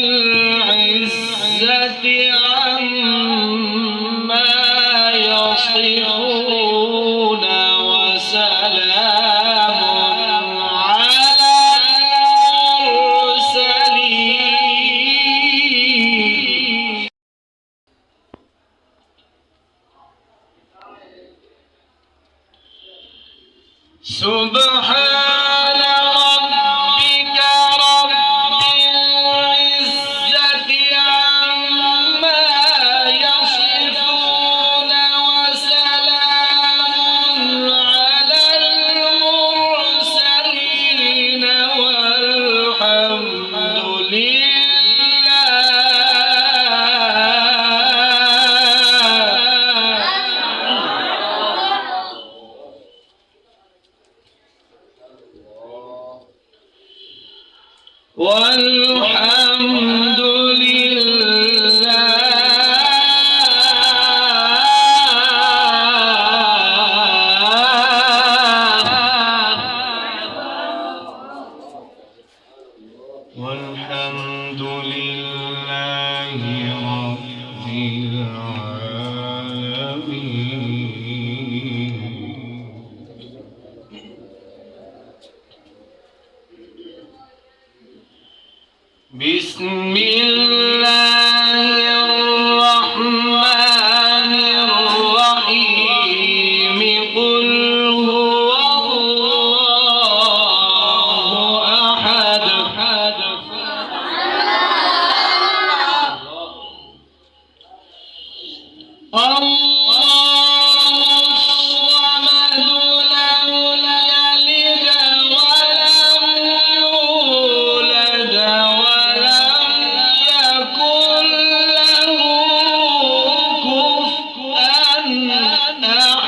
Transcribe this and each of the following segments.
العزة عما يصفون وسلام على المرسلين. سبحان ربك رب العزة عما يصفون وسلام على المرسلين والحمد والحمد والحمد لله رب العالمين. بسم الله الرحمن الرحيم. قل هو الله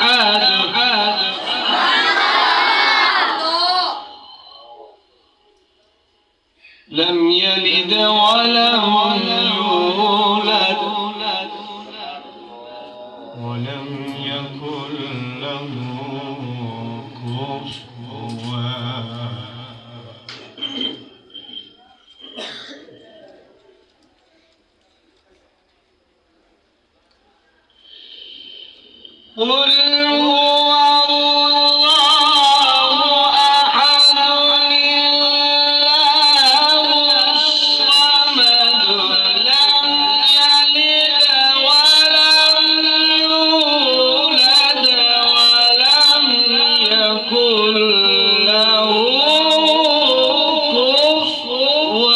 أحد لم يلد ولم يولد ولم يكن له كفوا. قل هو الله أحد الله الصمد لم يلد ولم يولد ولم يكن له كفوا.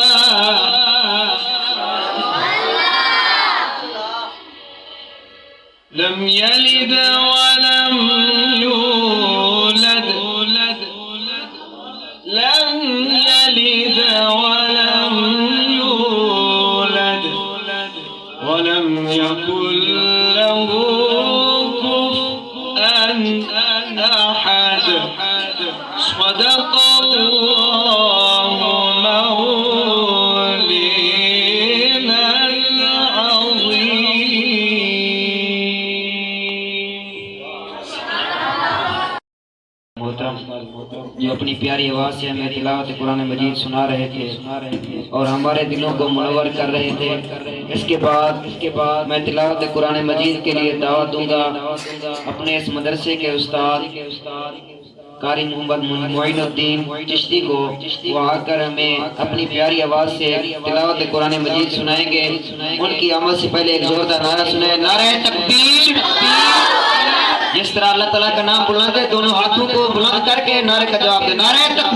لم يلد ولم يولد لم يلد ولم يولد ولم يكن له كفوا أحد. صدق الله مولانا العظيم. जो अपनी प्यारी आवाज से हमें तिलावत कुरान मजीद सुना रहे थे और हमारे दिलों को मुनव्वर कर रहे थे। इसके बाद मैं तिलावत कुरान मजीद के लिए दावत दूंगा अपने इस मदरसे के उस्ताद कारी मोहम्मद मोइनुद्दीन चिश्ती को। वो आकर हमें अपनी प्यारी आवाज से तिलावत कुरान मजीद सुनाएंगे। उनकी आमद से पहले एक जोरदार नारा सुने, नारे तकबीर। जिस तरह अल्लाह ताला का नाम बुलंद है, दोनों हाथों को बुलंद करके नारे का जवाब दे, नारे तकबीर।